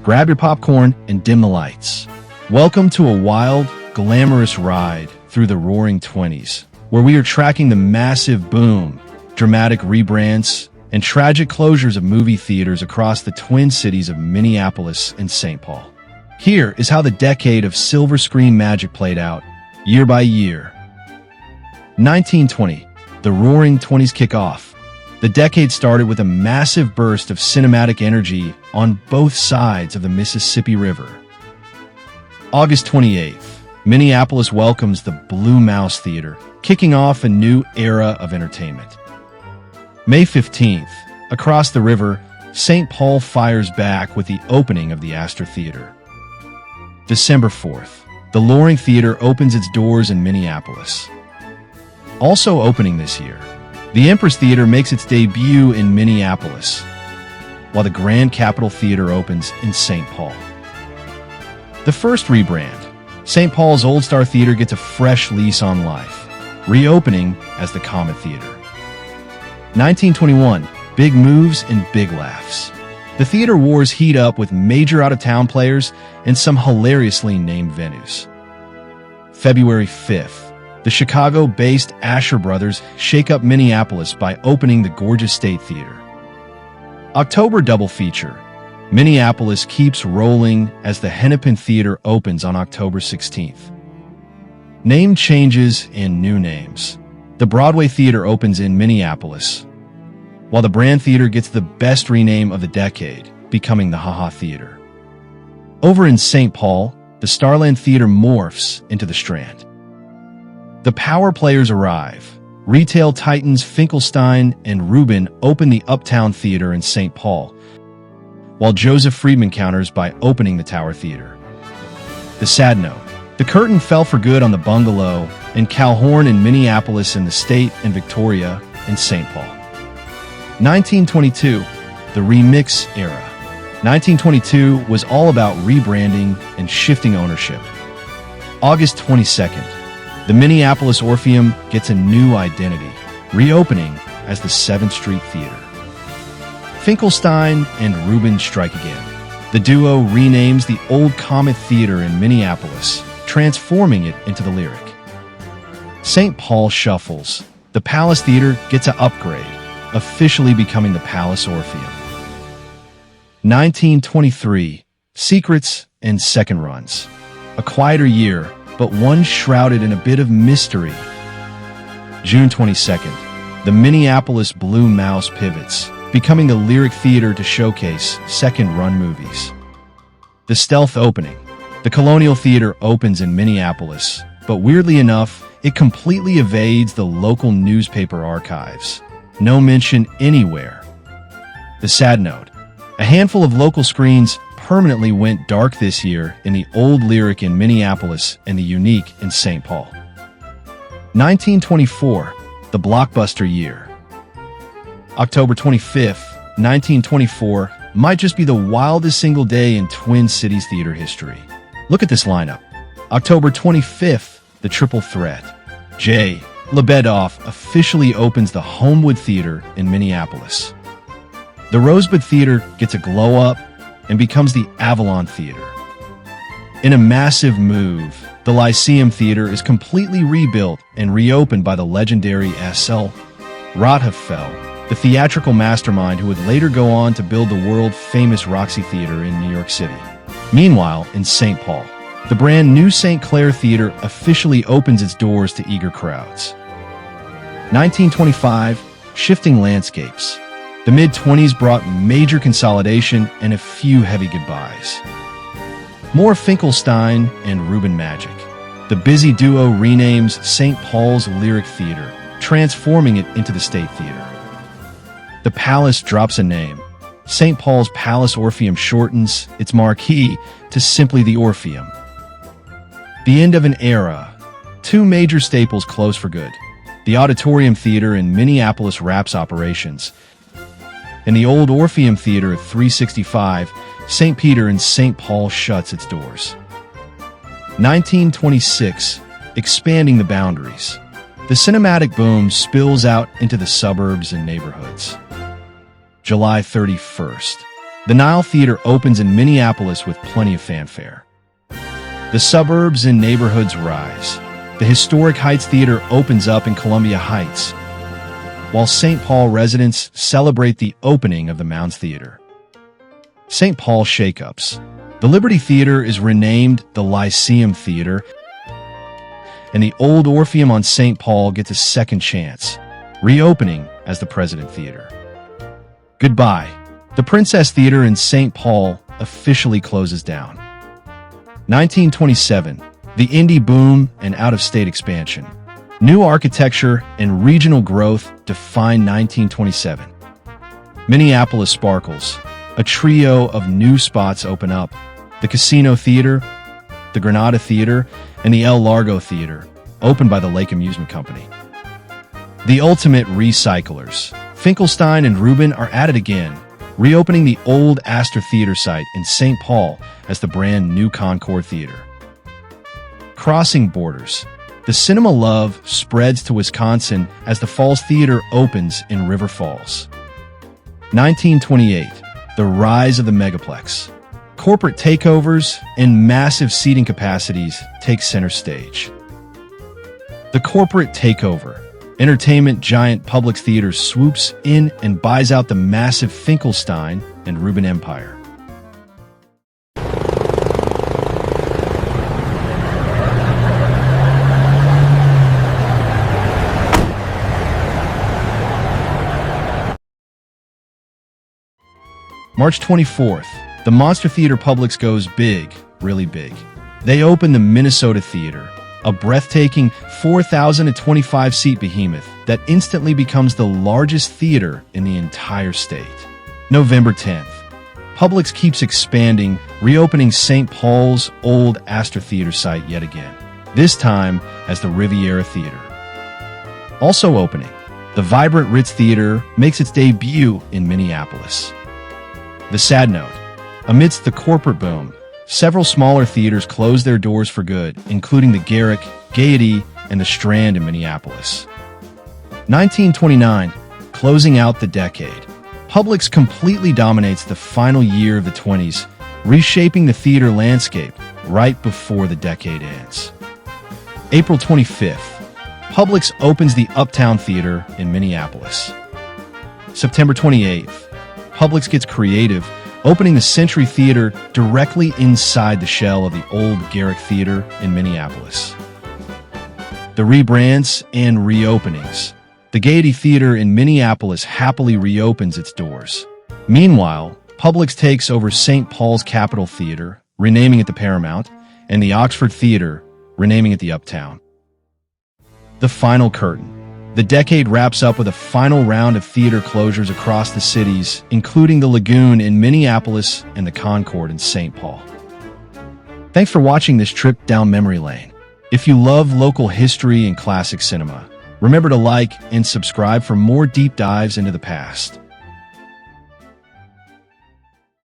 Grab your popcorn and dim the lights. Welcome to a wild, glamorous ride through the roaring 20s, where we are tracking the massive boom, dramatic rebrands, and tragic closures of movie theaters across the twin cities of Minneapolis and St. Paul. Here is how the decade of silver screen magic played out, year by year. 1920, the roaring 20s kick off. The decade started with a massive burst of cinematic energy on both sides of the Mississippi River. August 28th, Minneapolis welcomes the Blue Mouse Theater, kicking off a new era of entertainment. May 15th, across the river, St. Paul fires back with the opening of the Astor Theater. December 4th, the Loring Theater opens its doors in Minneapolis. Also opening this year, the Empress Theater makes its debut in Minneapolis, while the Grand Capitol Theater opens in St. Paul. The first rebrand, St. Paul's Old Star Theater gets a fresh lease on life, reopening as the Comet Theater. 1921, big moves and big laughs. The theater wars heat up with major out-of-town players and some hilariously named venues. February 5th, the Chicago-based Asher Brothers shake up Minneapolis by opening the gorgeous State Theater. October double feature. Minneapolis keeps rolling as the Hennepin Theater opens on October 16th. Name changes and new names. The Broadway Theater opens in Minneapolis, while the Brand Theater gets the best rename of the decade, becoming the HaHa Theater. Over in St. Paul, the Starland Theater morphs into the Strand. The power players arrive. Retail titans Finkelstein and Rubin open the Uptown Theater in St. Paul, while Joseph Friedman counters by opening the Tower Theater. The sad note, the curtain fell for good on the Bungalow and Calhoun in Minneapolis in the State and Victoria in St. Paul. 1922, the Remix Era. 1922 was all about rebranding and shifting ownership. August 22nd, the Minneapolis Orpheum gets a new identity, reopening as the 7th Street Theater. Finkelstein and Rubin strike again. The duo renames the old Comet Theater in Minneapolis, transforming it into the Lyric. St. Paul shuffles. The Palace Theater gets an upgrade, officially becoming the Palace Orpheum. 1923, Secrets and Second Runs. A quieter year, but one shrouded in a bit of mystery. June 22nd, the Minneapolis Blue Mouse pivots, becoming the Lyric Theater to showcase second-run movies. The Stealth Opening. The Colonial Theater opens in Minneapolis, but weirdly enough, it completely evades the local newspaper archives. No mention anywhere. The sad note. A handful of local screens permanently went dark this year in the Old Lyric in Minneapolis and the Unique in St. Paul. 1924, the blockbuster year. October 25th, 1924 might just be the wildest single day in Twin Cities theater history. Look at this lineup. October 25th, the triple threat. Jay Lebedoff officially opens the Homewood Theater in Minneapolis. The Rosebud Theater gets a glow-up and becomes the Avalon Theater. In a massive move, the Lyceum Theater is completely rebuilt and reopened by the legendary S.L. Rothafel, the theatrical mastermind who would later go on to build the world-famous Roxy Theater in New York City. Meanwhile, in St. Paul, the brand new St. Clair Theater officially opens its doors to eager crowds. 1925, shifting landscapes. The mid-20s brought major consolidation and a few heavy goodbyes. More Finkelstein and Rubin magic. The busy duo renames St. Paul's Lyric Theater, transforming it into the State Theater. The Palace drops a name. St. Paul's Palace Orpheum shortens its marquee to simply the Orpheum. The end of an era. Two major staples close for good. The Auditorium Theater in Minneapolis wraps operations. And the old Orpheum Theater at 365, St. Peter in St. Paul shuts its doors. 1926, expanding the boundaries. The cinematic boom spills out into the suburbs and neighborhoods. July 31st, The Nile Theater opens in Minneapolis with plenty of fanfare. The suburbs and neighborhoods rise. The historic Heights Theater opens up in Columbia Heights, while St. Paul residents celebrate the opening of the Mounds Theater. St. Paul shakeups. The Liberty Theater is renamed the Lyceum Theater, and the old Orpheum on St. Paul gets a second chance, reopening as the President Theater. Goodbye. The Princess Theater in St. Paul officially closes down. 1927. The indie boom and out-of-state expansion. New architecture and regional growth define 1927. Minneapolis sparkles. A trio of new spots open up. The Casino Theater, the Granada Theater, and the El Largo Theater, opened by the Lake Amusement Company. The ultimate recyclers. Finkelstein and Rubin are at it again, reopening the old Astor Theater site in St. Paul as the brand new Concord Theater. Crossing borders. The cinema love spreads to Wisconsin as the Falls Theater opens in River Falls. 1928. The rise of the megaplex. Corporate takeovers and massive seating capacities take center stage. The corporate takeover. Entertainment giant Publix Theaters swoops in and buys out the massive Finkelstein and Rubin empire. March 24th, the Monster Theater Publix goes big, really big. They open the Minnesota Theater, a breathtaking 4,025-seat behemoth that instantly becomes the largest theater in the entire state. November 10th, Publix keeps expanding, reopening St. Paul's old Astor Theater site yet again, this time as the Riviera Theater. Also opening, the vibrant Ritz Theater makes its debut in Minneapolis. The sad note, amidst the corporate boom, several smaller theaters closed their doors for good, including the Garrick, Gaiety, and the Strand in Minneapolis. 1929, closing out the decade. Publix completely dominates the final year of the 20s, reshaping the theater landscape right before the decade ends. April 25th, Publix opens the Uptown Theater in Minneapolis. September 28th, Publix gets creative, opening the Century Theater directly inside the shell of the old Garrick Theater in Minneapolis. The rebrands and reopenings. The Gaiety Theater in Minneapolis happily reopens its doors. Meanwhile, Publix takes over St. Paul's Capitol Theater, renaming it the Paramount, and the Oxford Theater, renaming it the Uptown. The final curtain. The decade wraps up with a final round of theater closures across the cities, including the Lagoon in Minneapolis and the Concord in St. Paul. Thanks for watching this trip down memory lane. If you love local history and classic cinema, remember to like and subscribe for more deep dives into the past.